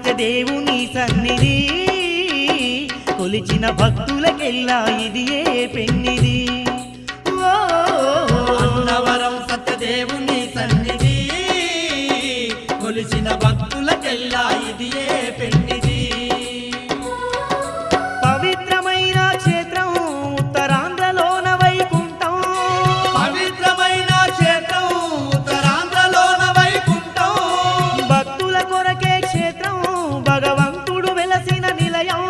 సత్యదేవుని సన్నిధి కొలిచిన భక్తులకెల్లా ఇది ఏ పెన్నిది అన్నవరం సత్యదేవుని సన్నిధి కొలిచిన భక్తులకెల్లా ఇది ఏ పెన్నిది పవిత్రమైన క్షేత్రం ఉత్తరాంధ్రలోన వైకుంఠం పవిత్రమైన క్షేత్రం ఉత్తరాంధ్రలోన వైకుంఠం భక్తుల కొరకే క్షేత్రం భగవంతుడు వెలసిన నిలయం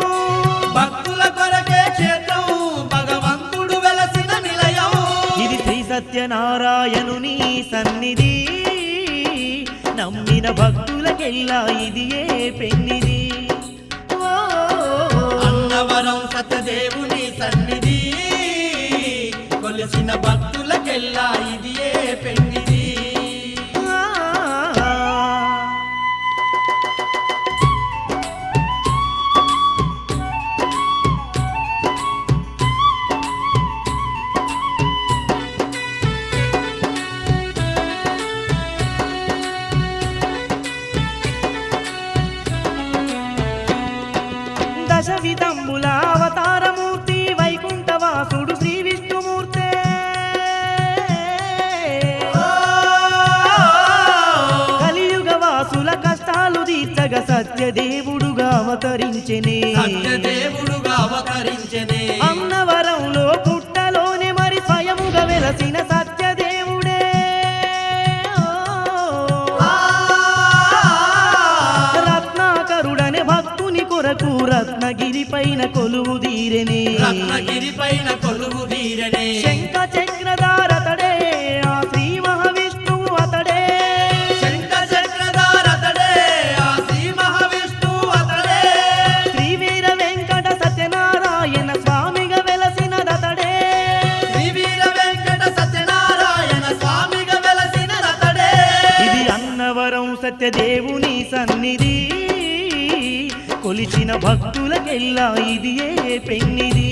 భక్తుల కొరకే క్షేత్రం భగవంతుడు వెలసిన నిలయం ఇది శ్రీ సత్యనారాయణుని సన్నిధి నమ్మిన భక్తులకెల్లా ఇది ఏ పెన్నిది అన్నవరం సత్యదేవుని సన్నిధి కొలిసిన భక్తులకెల్లా ఇది ఏ పెన్నిది దశవిధంబుల అవతారమూర్తి వైకుంఠవాసుడు శ్రీ విష్ణుమూర్తే కలియుగ వాసుల కష్టాలు తీర్చగ సత్యదేవుడుగా అవతరించెనే సత్యదేవుడుగా అవతరించెనే అన్నవరంలో పుట్టలోనే మరి స్వయముగా వెలసిన సత్యదేవుడే రత్నాకరుడనే భక్తుని కొరకు రత్నగిరి పైన కొలువు తీరెనే రత్నగిరి పైన కొలువు తీరనే శంఖ చక్రధారతడే ఆ శ్రీ మహావిష్ణువు అతడే శంఖ చక్రధారతడే ఆ శ్రీ మహావిష్ణువు అతడే శ్రీ వీర వెంకట సత్యనారాయణ స్వామిగా వెలసినదతడే శ్రీ వీర వెంకట సత్యనారాయణ స్వామిగా వెలసినదతడే ఇది అన్నవరం సత్యదేవుని సన్నిధి కొలిచిన భక్తులకెల్లా ఇది ఏ పెన్నిది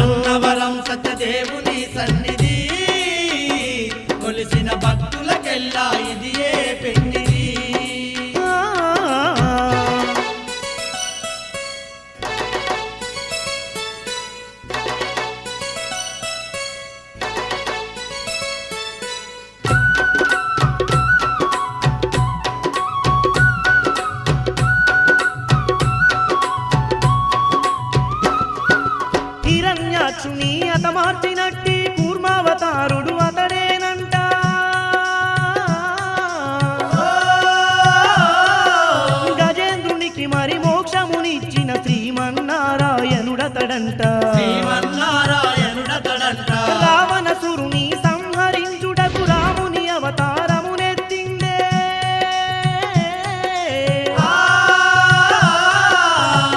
అన్నవరం సత్యదేవుని సన్నిధి కొలిసిన భక్తులకెల్లా ఇది ఏ పెన్నిది హిరణ్యాక్షుని అతమార్చినట్టి కూర్మావతారుడు అతడేనంట గజేంద్రునికి మరి మోక్షమునిచ్చిన శ్రీమన్నారాయణుడతడంట శ్రీమన్నారాయణుడతడంట రావణసురుని సంహరించుటకు రాముని అవతారమునెత్తిందే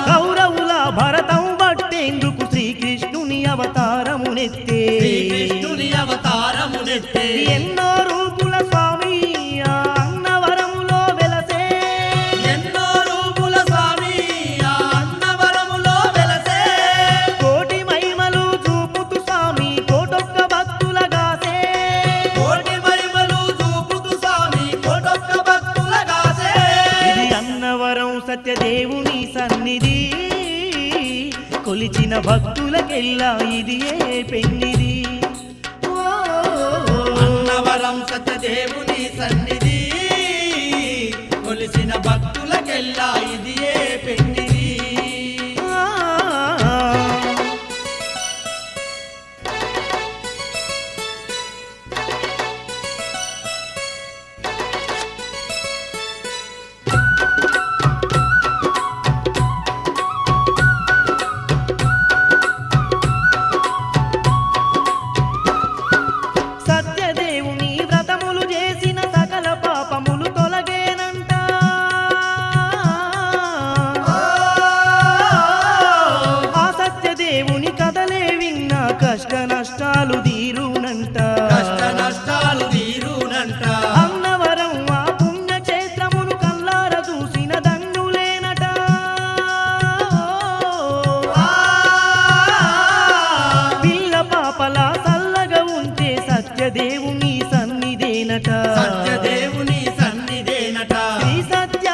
కౌరవుల భరతం బట్టేందుకు శ్రీకృష్ణుని అవతారమునెత్తే శ్రీకృష్ణుని అవతారమునెత్తే ఎన్నో రూపుల స్వామి ఆ అన్నవరములో వెలసే ఎన్నో రూపుల స్వామి ఆ అన్నవరములో వెలసే కోటి మహిమలు చూపుతూ స్వామి కోటొక్క భక్తులగాసే కోటి మహిమలు చూపుతూ స్వామి కోటొక్క భక్తులగాసే ఇది అన్నవరం సత్యదేవుని సన్నిధి కొలిచిన భక్తులకెల్లా ఇది ఏ పెన్నిది అన్నవరం సత్యదేవుని సన్నిధి కొలిసిన భక్తులకెల్లా ఇది ఏ పెన్నిది సత్యదేవుని వ్రతములు చేసిన సకల పాపములు తొలగేనంట ఆ సత్యదేవుని కథలే విన్న కష్ట నష్టాలు తీరునంట కష్ట నష్టాలు తీరునంట అన్నవరం ఆ పుణ్యక్షేత్రమును కల్లార చూసిన దండులేనట పిల్ల పాపల సల్లగా ఉంటే సత్యదేవుని సన్నిధేనట సత్యదేవుని సన్నిధేనట శ్రీ సత్య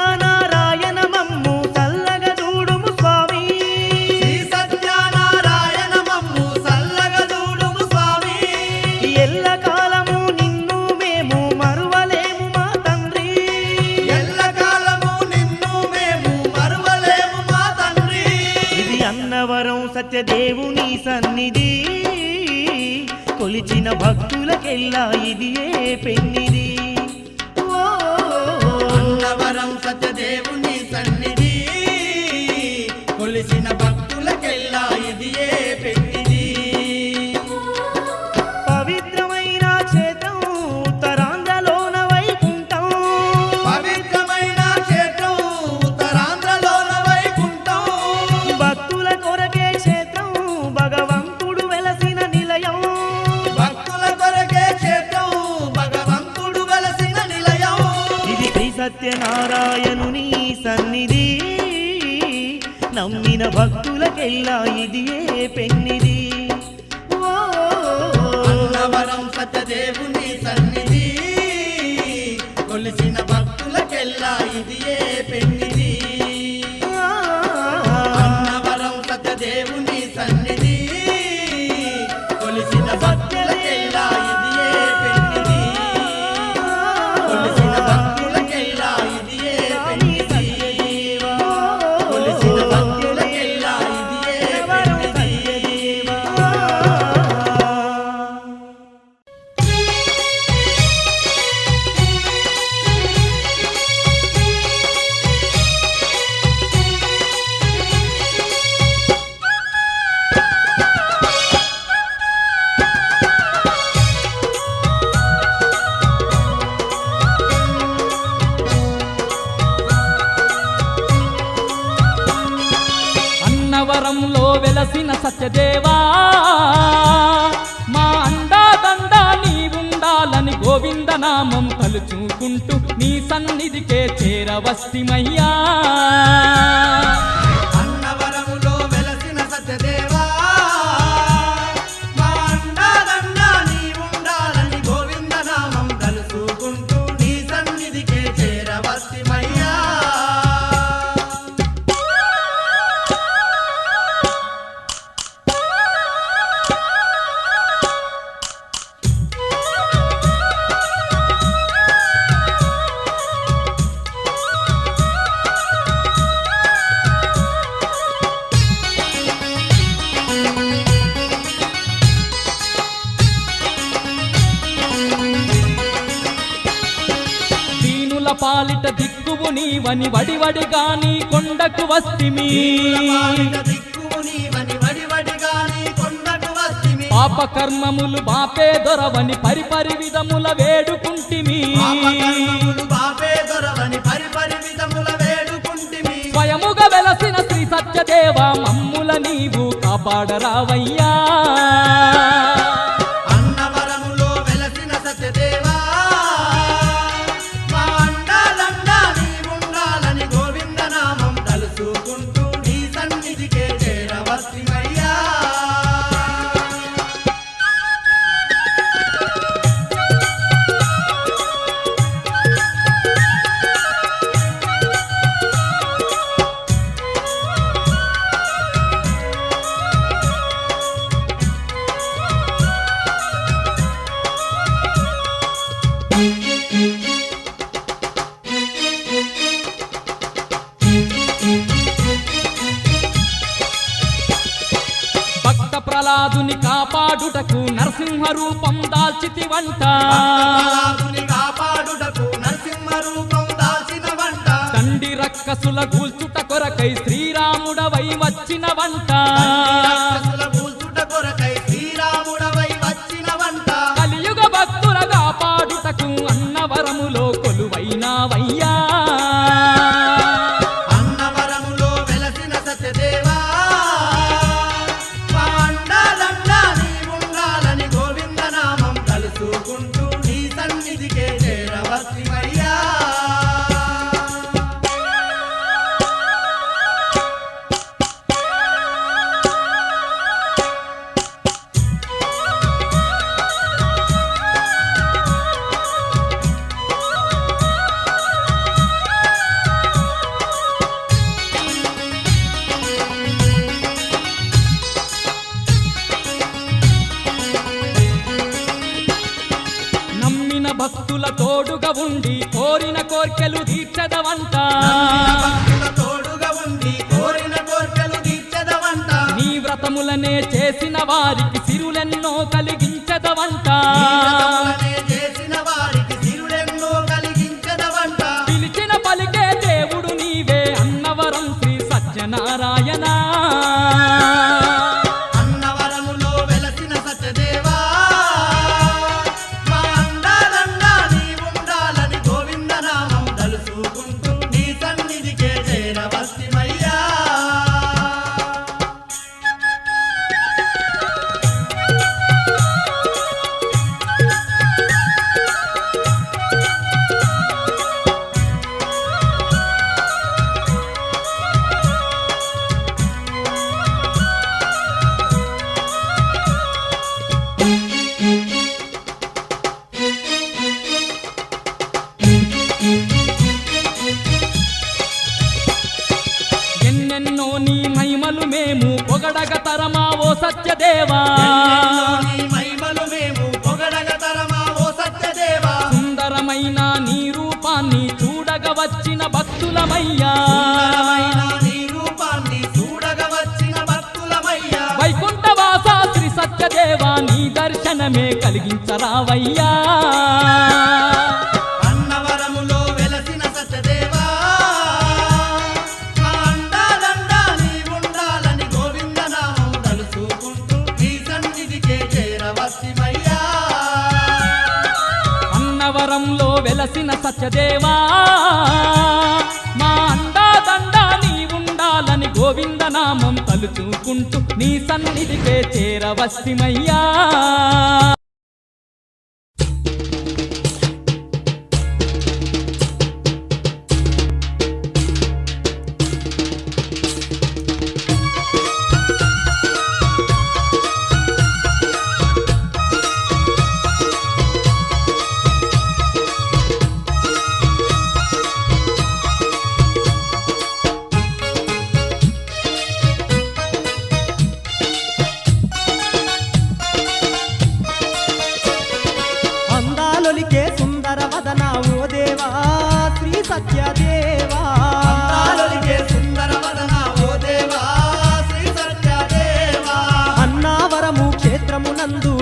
సత్యదేవుని సన్నిధి కొలిచిన భక్తులకెల్లా ఇది ఏ పెన్నిది. అన్నవరం సత్యదేవుని సన్నిధి కొలిసిన భక్తులకెల్లా ఇది ఏ పెన్నిది. పవిత్రమైన క్షేత్రం ఉత్తరాంధ్రలోన వైకుంఠం, పవిత్రమైన క్షేత్రం ఉత్తరాంధ్రలోన వైకుంఠం, భక్తుల కొరకే క్షేత్రం భగవంతుడు వెలసిన నిలయం, భక్తుల కొరకే క్షేత్రం భగవంతుడు వెలసిన నిలయం. ఇది శ్రీ సత్యనారాయణుని సన్నిధి నమ్మిన భక్తులకెల్లా ఇది ఏ పెన్నిది. అన్నవరం సత్యదేవుని సన్నిధి కొలిసిన భక్తులకెల్లా ఇది ఏ పెన్నిది. అన్నవరం సత్యదేవుని సన్నిధి కొలిసిన భక్తులకెల్లా ఇది ఏ పెన్నిది. కొలిసిన భక్తులకెల్లా ఇది ఏ పెన్నిది. కొలిసిన భక్తులకెల్లా ఇది ఏ పెన్నిది. అన్నవరంలో వెలసిన సత్యదేవా మా అండాదండ నీవుండాలని గోవిందనామం తలుచుకుంటూ నీ సన్నిధికే చేరవస్తిమయ్యా. అన్నవరములో వెలసిన సత్యదేవా మా అండాదండ నీవుండాలని గోవిందనామం తలుచుకుంటూ నీ సన్నిధికే చేరవస్తిమయ్యా. దీనుల పాలిట దిక్కువు నీవని వడివడిగా నీ కొండకు వస్తిమి. పాలిట దిక్కువు నీవని వడివడిగా నీ కొండకు వస్తిమి. పాపకర్మములు బాపే దొరవని పరిపరి విధముల వేడుకుంటిమి. పాపకర్మములు బాపే దొరవని పరిపరి విధముల వేడుకుంటిమి. స్వయముగా వెలసిన శ్రీ సత్యదేవ మమ్ముల నీవు కాపాడరావయ్యా. అన్నవరములో వెలసిన సత్యదేవా మా అండాదండ నీవుండాలని గోవిందనామం తలుచుకుంటూ నీ సన్నిధికే చేరవస్తిమయ్యా. భక్త ప్రహ్లాదుని కాపాడుటకు నరసింహ రూపం దాల్చితి వంట. ప్రహ్లాదుని కాపాడుటకు నరసింహ రూపం దాల్చిన వంట. తండ్రి రక్కసుల గూల్చుట కొరకై శ్రీరాముడవై వచ్చిన వంట. రాక్షసుల కూల్చుట కొరకై శ్రీరాముడవై వచ్చిన వంట. కలియుగ భక్తుల కాపాడుటకు అన్నవరములో కొలువైనావయ్యా. అన్నవరములో వెలసిన సత్యదేవా మా అండాదండ నీవుండాలని గోవిందనామం తలుచుకుంటూ నీ సన్నిధికే చేరవస్తిమయ్యా. భక్తుల తోడుగా ఉండి కోరిన కోర్కెలు తీర్చదవంట. భక్తుల తోడుగా ఉండి కోరిన కోర్కెలు తీర్చదవంట. నీ వ్రతముల వ్రతములనే చేసిన వారికి సిరులెన్నో కలిగించదవంట నీ వ్రతములనే చేసిన వారికి సిరులెన్నో కలిగించదవంట. పిలిచిన పలికే దేవుడు నీవే అన్నవరం శ్రీ సత్యనారాయణ అన్నవరములో వెలసిన సత్యదేవా, మా అండాలండా నీవుండాలని గోవిందనామం తలుచుకుంటూ నీ సన్నిధికే చేరవస్తిమయ్యా. ఎన్నెన్నో నీ మహిమలు మేము పొగడగ తరమా ఓ సత్యదేవా ఎన్నెన్నో నీ మహిమలు మేము పొగడగ తరమా ఓ సత్యదేవా. సుందరమైన నీ రూపాన్ని చూడగ వచ్చిన భక్తులమయ్యా సుందరమైన నీ రూపాన్ని చూడగ వచ్చిన భక్తులమయ్యా. వైకుంఠవాస శ్రీ సత్యదేవా నీ దర్శనమే కలిగించరావయ్యా అన్నవరములో వెలసిన సత్యదేవా, మా అండాలండా నీవుండాలని గోవిందనామం తలుచుకుంటూ నీ సన్నిధికే చేరవస్తిమయ్యా. అన్నవరంలో వెలసిన సత్యదేవా మా అండాదండ నీవుండాలని గోవిందనామం తలుచుకుంటూ నీ సన్నిధికే చేరవస్తిమయ్యా అందాలొలికే సుందర వదన ఓ దేవా శ్రీ సత్యదేవా. అందాలొలికే సుందరవదన ఓ దేవా శ్రీ సత్యదేవా. అన్నావరము క్షేత్రమునందు